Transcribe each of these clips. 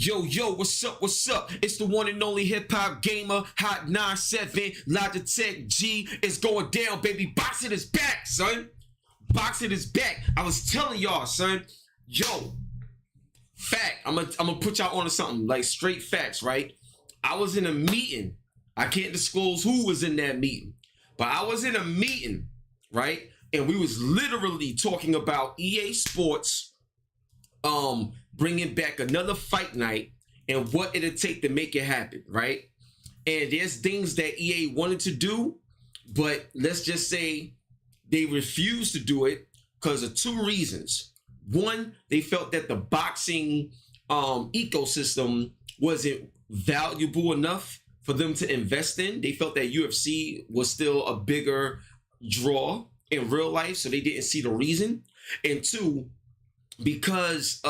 Yo, yo, what's up, what's up? It's the one and only hip-hop gamer, Hot 97, Logitech G. It's going down, baby. Boxing is back, son. Boxing is back. I was telling y'all, son. Yo, fact, I'm gonna put y'all on to something, like straight facts, right? I was in a meeting. I can't disclose who was in that meeting, but I was in a meeting, right? And we was literally talking about EA Sports, bringing back another fight night and what it'll take to make it happen, right? And there's things that EA wanted to do, but let's just say they refused to do it because of two reasons. One, they felt that the boxing ecosystem wasn't valuable enough for them to invest in. They felt that UFC was still a bigger draw in real life, so they didn't see the reason. And two, because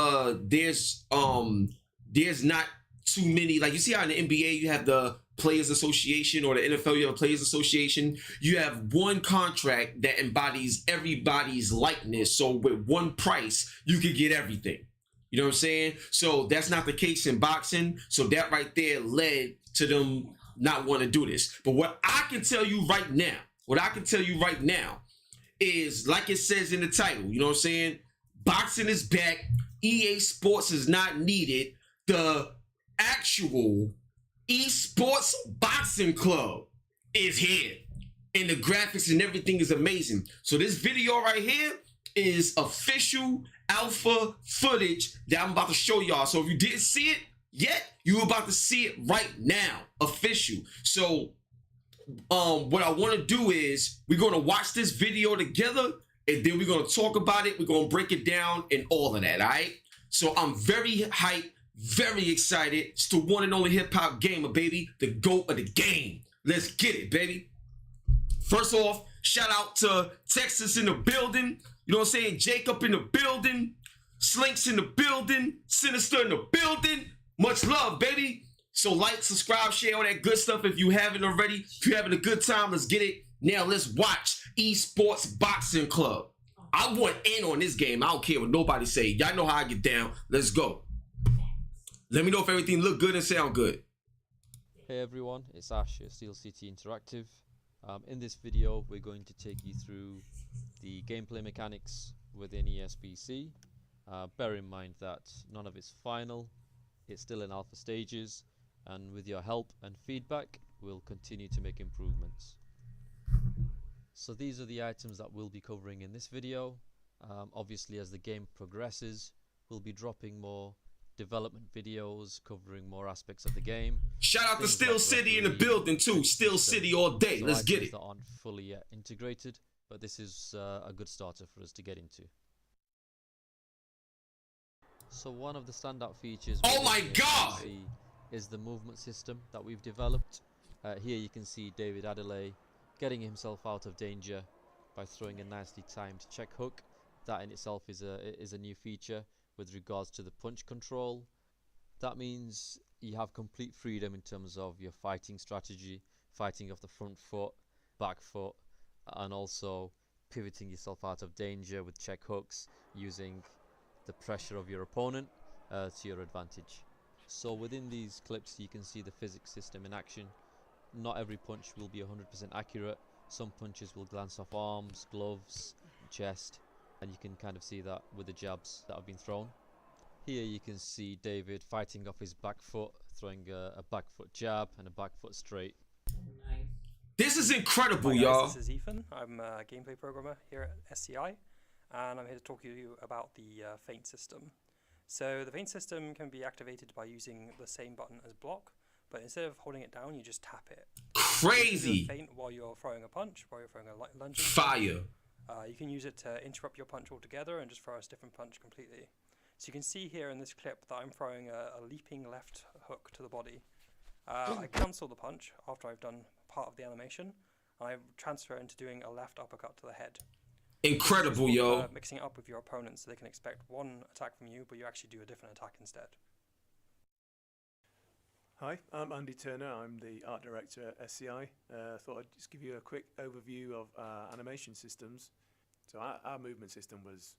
there's not too many, like you see how in the NBA you have the Players Association, or the NFL you have a Players Association. You have one contract that embodies everybody's likeness, so with one price you could get everything. You know what I'm saying? So that's not the case in boxing. So that right there led to them not want to do this. But what I can tell you right now, is like it says in the title, you know what I'm saying? Boxing is back. EA Sports is not needed. The actual esports boxing club is here, and the graphics and everything is amazing. So this video right here is official alpha footage that I'm about to show y'all. So if you didn't see it yet, you're about to see it right now, official. So what I want to do is we're going to watch this video together, and then we're going to talk about it. We're going to break it down and all of that, all right? So I'm very hyped, very excited. It's the one and only hip-hop gamer, baby. The GOAT of the game. Let's get it, baby. First off, shout out to Texas in the building. You know what I'm saying? Jacob in the building. Slinks in the building. Sinister in the building. Much love, baby. So like, subscribe, share, all that good stuff if you haven't already. If you're having a good time, let's get it. Now let's watch Esports Boxing Club. I want in on this game. I don't care what nobody say. Y'all know how I get down. Let's go. Let me know if everything look good and sound good. Hey everyone, it's Ash at Steel City Interactive. In this video, we're going to take you through the gameplay mechanics within ESBC. Bear in mind that none of it's final. It's still in alpha stages, and with your help and feedback, we'll continue to make improvements. So these are the items that we'll be covering in this video. Obviously, as the game progresses, we'll be dropping more development videos covering more aspects of the game. Shout out to Steel City in the building too. Steel City all day. So let's get it. That aren't fully yet integrated, but this is a good starter for us to get into. So one of the standout features is the movement system that we've developed. Here you can see David Adelaide getting himself out of danger by throwing a nicely timed check hook. That in itself is a new feature with regards to the punch control. That means you have complete freedom in terms of your fighting strategy, fighting off the front foot, back foot, and also pivoting yourself out of danger with check hooks, using the pressure of your opponent to your advantage. So within these clips you can see the physics system in action. Not every punch will be 100% accurate. Some punches will glance off arms, gloves, chest, and you can kind of see that with the jabs that have been thrown. Here you can see David fighting off his back foot, throwing a back foot jab and a back foot straight. This is incredible, y'all. y'all. This is Ethan. I'm a gameplay programmer here at SCI, and I'm here to talk to you about the feint system. So the feint system can be activated by using the same button as block, but instead of holding it down, you just tap it. Crazy. You can feint while you're throwing a punch, while you're throwing a lunging Fire. You can use it to interrupt your punch altogether and just throw a different punch completely. So you can see here in this clip that I'm throwing a leaping left hook to the body. I cancel the punch after I've done part of the animation, and I transfer into doing a left uppercut to the head. Incredible, yo. Mixing it up with your opponent so they can expect one attack from you, but you actually do a different attack instead. Hi, I'm Andy Turner. I'm the art director at SCI. Thought I'd just give you a quick overview of animation systems. So our movement system was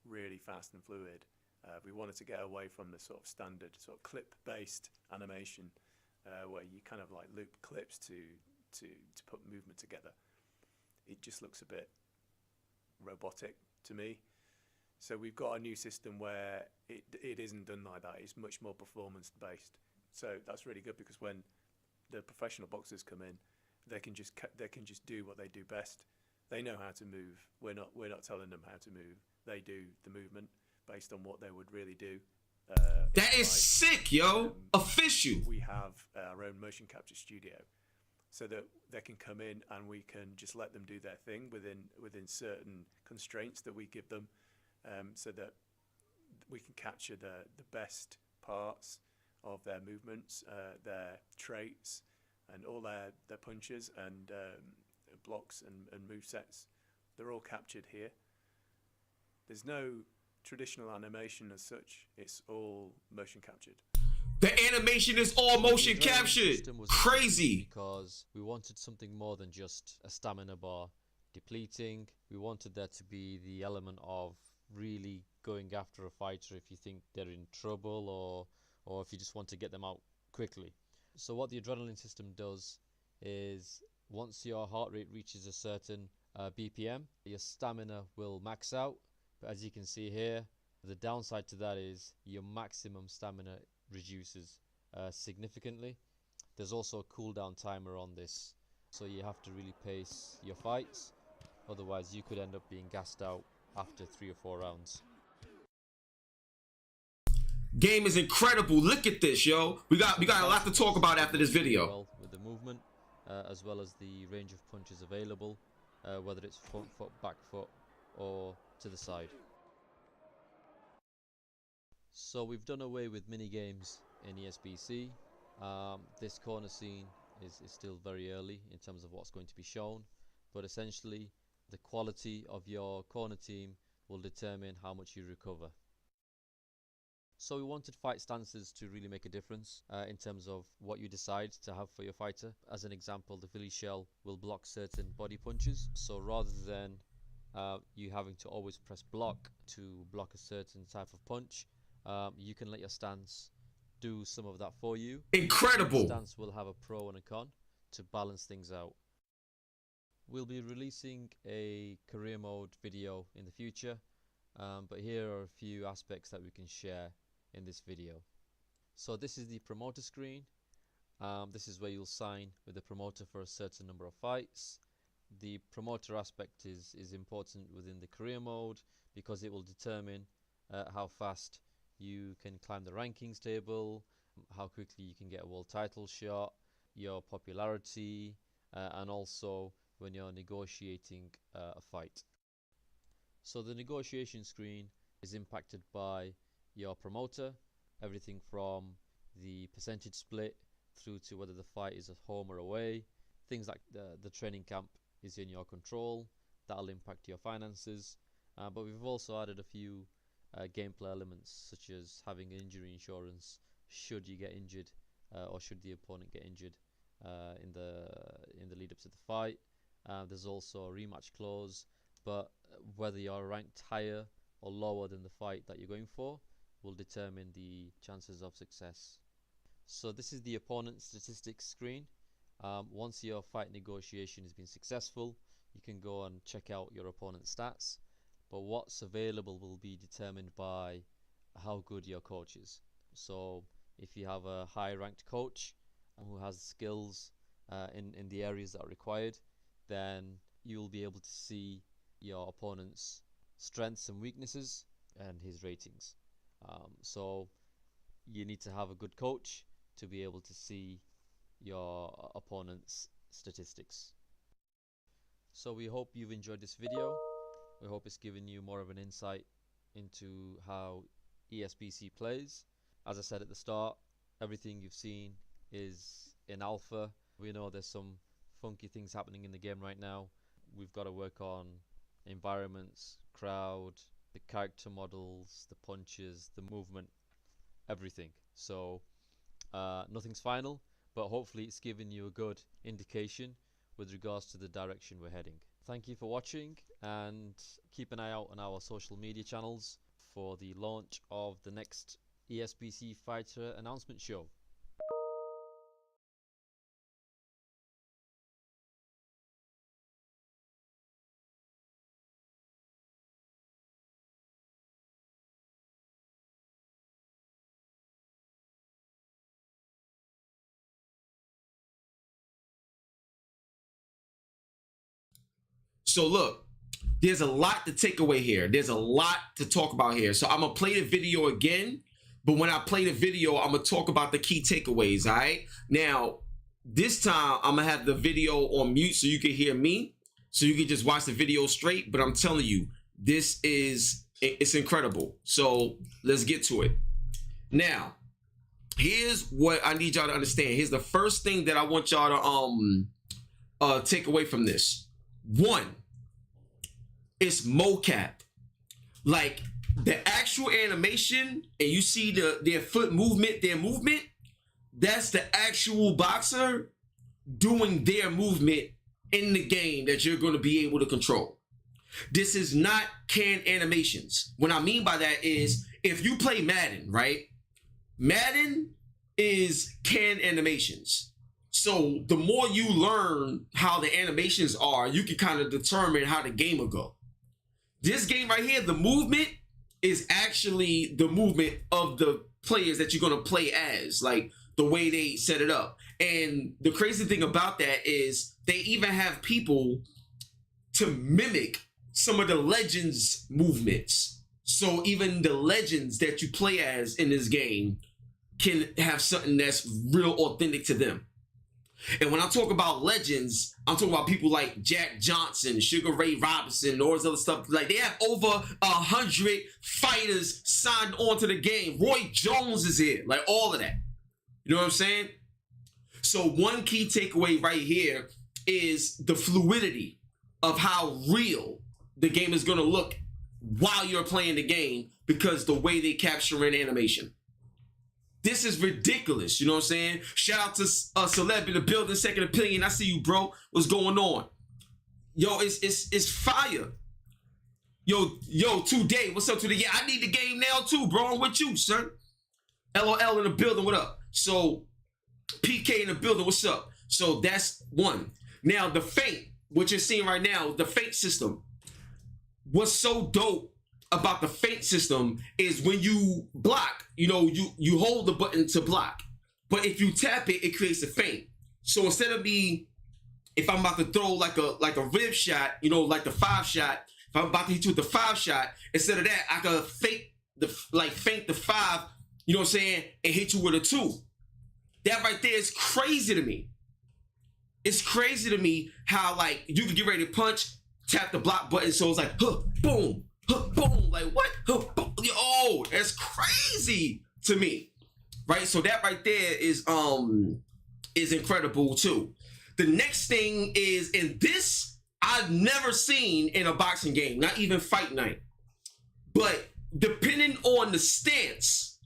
really fast and fluid. We wanted to get away from the sort of standard sort of clip-based animation where you kind of like loop clips to put movement together. It just looks a bit robotic to me. So we've got a new system where it isn't done like that. It's much more performance based. So that's really good, because when the professional boxers come in, they can just do what they do best. They know how to move. We're not telling them how to move. They do the movement based on what they would really do. That is sick, yo. Official. We have our own motion capture studio, so that they can come in and we can just let them do their thing within certain constraints that we give them, so that we can capture the best parts of their movements, their traits, and all their punches and blocks and movesets. They're all captured here. There's no traditional animation as such. It's all motion captured. The animation is all motion captured. Crazy. Because we wanted something more than just a stamina bar depleting. We wanted there to be the element of really going after a fighter if you think they're in trouble, or if you just want to get them out quickly. So what the adrenaline system does is, once your heart rate reaches a certain BPM, your stamina will max out. But as you can see here, the downside to that is your maximum stamina reduces significantly. There's also a cooldown timer on this, so you have to really pace your fights, otherwise you could end up being gassed out after 3 or 4 rounds. Game is incredible. Look at this, yo. We got a lot to talk about after this video. Well, with the movement, as well as the range of punches available, whether it's front foot, back foot, or to the side. So we've done away with mini games in ESBC. This corner scene is still very early in terms of what's going to be shown, but essentially the quality of your corner team will determine how much you recover. So we wanted fight stances to really make a difference in terms of what you decide to have for your fighter. As an example, the Philly shell will block certain body punches, so rather than you having to always press block to block a certain type of punch, you can let your stance do some of that for you. Incredible. The stance will have a pro and a con to balance things out. We'll be releasing a career mode video in the future, but here are a few aspects that we can share in this video. So this is the promoter screen. This is where you'll sign with the promoter for a certain number of fights. The promoter aspect is important within the career mode because it will determine how fast you can climb the rankings table, how quickly you can get a world title shot, your popularity, and also when you're negotiating a fight. So the negotiation screen is impacted by your promoter, everything from the percentage split through to whether the fight is at home or away. Things like the training camp is in your control. That'll impact your finances, but we've also added a few gameplay elements, such as having injury insurance should you get injured, or should the opponent get injured in the lead up to the fight. There's also a rematch clause, but whether you're ranked higher or lower than the fight that you're going for will determine the chances of success. So this is the opponent statistics screen. Once your fight negotiation has been successful, you can go and check out your opponent's stats, but what's available will be determined by how good your coach is. So if you have a high ranked coach who has skills in the areas that are required, then you'll be able to see your opponent's strengths and weaknesses and his ratings. So you need to have a good coach to be able to see your opponent's statistics. So we hope you've enjoyed this video. We hope it's given you more of an insight into how ESBC plays. As I said at the start, everything you've seen is in alpha. We know there's some funky things happening in the game right now. We've got to work on environments, crowd, the character models, the punches, the movement, everything. So nothing's final, but hopefully it's given you a good indication with regards to the direction we're heading. Thank you for watching, and keep an eye out on our social media channels for the launch of the next ESBC fighter announcement show. So look, there's a lot to take away here. There's a lot to talk about here. So I'm gonna play the video again, but when I play the video, I'm gonna talk about the key takeaways, all right? Now, this time I'm gonna have the video on mute so you can hear me, so you can just watch the video straight, but I'm telling you, it's incredible. So let's get to it. Now, here's what I need y'all to understand. Here's the first thing that I want y'all to take away from this. One, it's mocap. Like the actual animation, and you see their foot movement, that's the actual boxer doing their movement in the game that you're going to be able to control. This is not canned animations. What I mean by that is, if you play Madden, right? Madden is canned animations. So the more you learn how the animations are, you can kind of determine how the game will go. This game right here, the movement is actually the movement of the players that you're going to play as, like the way they set it up. And the crazy thing about that is they even have people to mimic some of the legends movements. So even the legends that you play as in this game can have something that's real authentic to them. And when I talk about legends, I'm talking about people like Jack Johnson, Sugar Ray Robinson, and all this other stuff. Like, they have over 100 fighters signed on to the game. Roy Jones is here, like all of that. You know what I'm saying? So one key takeaway right here is the fluidity of how real the game is going to look while you're playing the game, because the way they capture in animation. This is ridiculous, you know what I'm saying? Shout out to Celeb in the building, Second Opinion. I see you, bro. What's going on? Yo, it's fire. Yo, today. What's up today? Yeah, I need the game now too, bro. I'm with you, son. LOL in the building, what up? So, PK in the building, what's up? So that's one. Now, the feint, what you're seeing right now, the feint system. What's so dope about the feint system is when you block, you know, you hold the button to block, but if you tap it, it creates a feint. So instead of me, if I'm about to throw like a rib shot, you know, like the 5 shot, if I'm about to hit you with the 5 shot, instead of that, I could feint the 5, you know what I'm saying, and hit you with a 2. That right there is crazy to me. It's crazy to me how, like, you can get ready to punch, tap the block button, so it's like, huh, boom, boom, like what? Oh, that's crazy to me, right? So that right there is incredible too. The next thing is, in this, I've never seen in a boxing game, not even Fight Night, but depending on the stance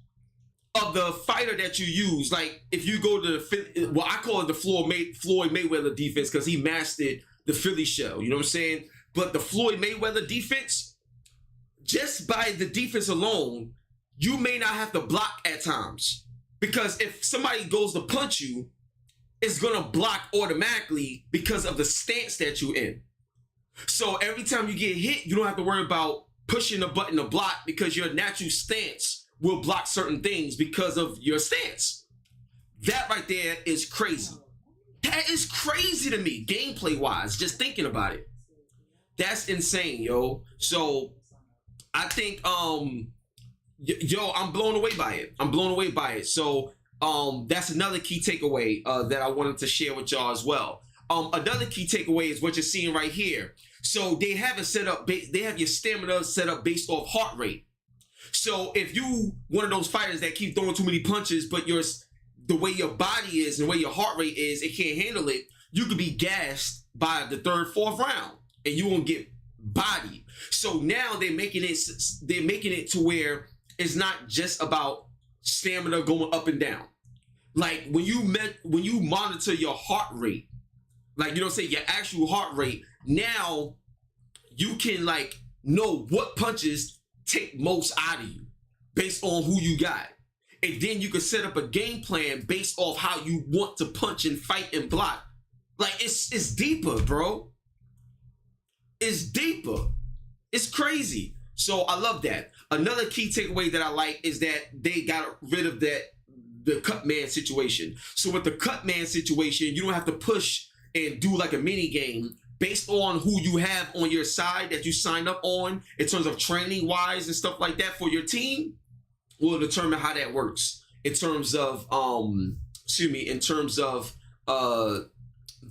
of the fighter that you use, like if you go to the, well, I call it the Floyd Mayweather defense because he mastered the Philly shell, you know what I'm saying? But the Floyd Mayweather defense, just by the defense alone, you may not have to block at times, because if somebody goes to punch you, it's gonna block automatically because of the stance that you're in. So every time you get hit, you don't have to worry about pushing the button to block, because your natural stance will block certain things because of your stance. That right there is crazy. That is crazy to me, gameplay wise, just thinking about it. That's insane, yo. So I think, yo, I'm blown away by it. I'm blown away by it. So that's another key takeaway that I wanted to share with y'all as well. Another key takeaway is what you're seeing right here. So they have it set up, they have your stamina set up based off heart rate. So if you one of those fighters that keep throwing too many punches, but the way your body is and the way your heart rate is, it can't handle it, you could be gassed by the 3rd, 4th round and you won't get bodied. So now they're making it to where it's not just about stamina going up and down. Like when you monitor your heart rate, like, you know, say your actual heart rate, now you can like know what punches take most out of you based on who you got. And then you can set up a game plan based off how you want to punch and fight and block. Like, it's deeper, bro. It's deeper. It's crazy. So I love that. Another key takeaway that I like is that they got rid of the cut man situation. So with the cut man situation, you don't have to push and do like a mini game based on who you have on your side that you signed up on in terms of training wise and stuff like that for your team. Will determine how that works in terms of in terms of the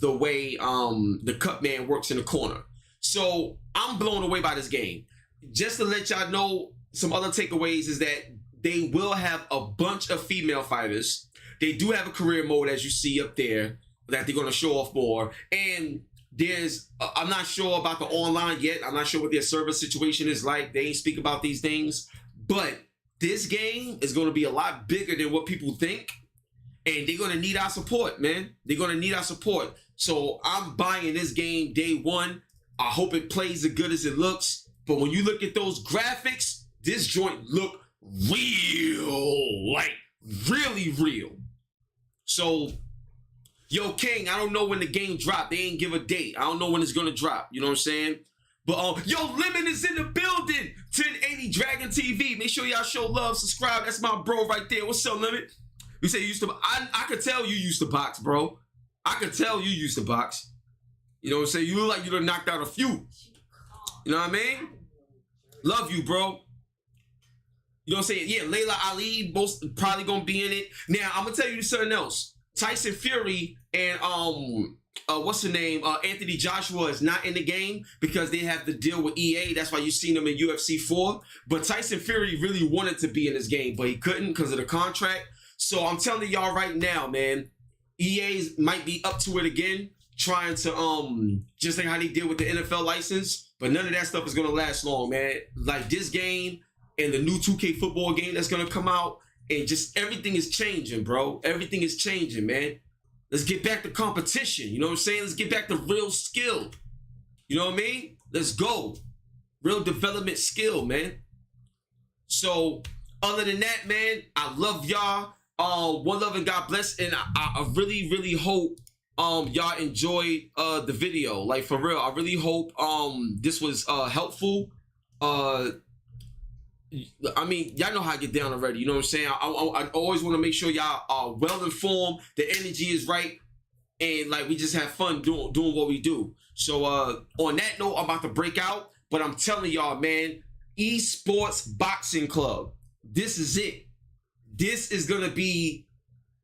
way the cut man works in the corner. So I'm blown away by this game. Just to let y'all know, some other takeaways is that they will have a bunch of female fighters. They do have a career mode, as you see up there, that they're going to show off more. And there's, I'm not sure about the online yet. I'm not sure what their server situation is like. They ain't speak about these things. But this game is going to be a lot bigger than what people think. And they're going to need our support, man. They're going to need our support. So I'm buying this game day one. I hope it plays as good as it looks. But when you look at those graphics, this joint look real, like really real. So, yo, King, I don't know when the game dropped. They ain't give a date. I don't know when it's gonna drop. You know what I'm saying? But yo, Lemon is in the building. 1080 Dragon TV. Make sure y'all show love, subscribe. That's my bro right there. What's up, Lemon? You say you used to. I could tell you used to box, bro. I could tell you used to box. You know what I'm saying? You look like you done knocked out a few. You know what I mean? Love you, bro. You know what I'm saying? Yeah, Layla Ali most probably gonna be in it. Now I'm gonna tell you something else. Tyson Fury and what's the name? Anthony Joshua is not in the game because they have the deal with EA. That's why you've seen him in UFC 4. But Tyson Fury really wanted to be in this game, but he couldn't because of the contract. So I'm telling y'all right now, man, EA might be up to it again, trying to just like how they did with the NFL license. But none of that stuff is gonna last long, man. Like this game and the new 2K football game that's gonna come out, and just everything is changing, bro. Everything is changing, man. Let's get back to competition. You know what I'm saying? Let's get back to real skill. You know what I mean? Let's go. Real development skill, man. So other than that, man, I love y'all. One love and God bless. And I really, really hope y'all enjoyed the video. Like for real, I really hope this was helpful. I mean, y'all know how I get down already. You know what I'm saying? I always want to make sure y'all are well informed. The energy is right, and like we just have fun doing what we do. So on that note, I'm about to break out. But I'm telling y'all, man, Esports Boxing Club. This is it. This is gonna be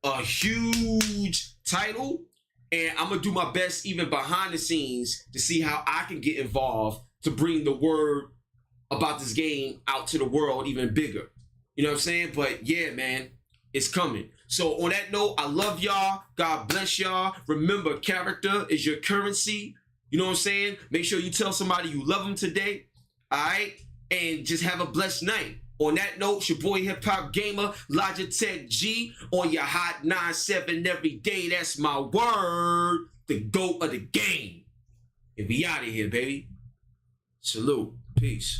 a huge title. And I'm going to do my best even behind the scenes to see how I can get involved to bring the word about this game out to the world even bigger. You know what I'm saying? But yeah, man, it's coming. So on that note, I love y'all. God bless y'all. Remember, character is your currency. You know what I'm saying? Make sure you tell somebody you love them today. All right? And just have a blessed night. On that note, it's your boy HipHopGamer, Logitech G, on your Hot 97 every day. That's my word. The GOAT of the game. And we out of here, baby. Salute. Peace.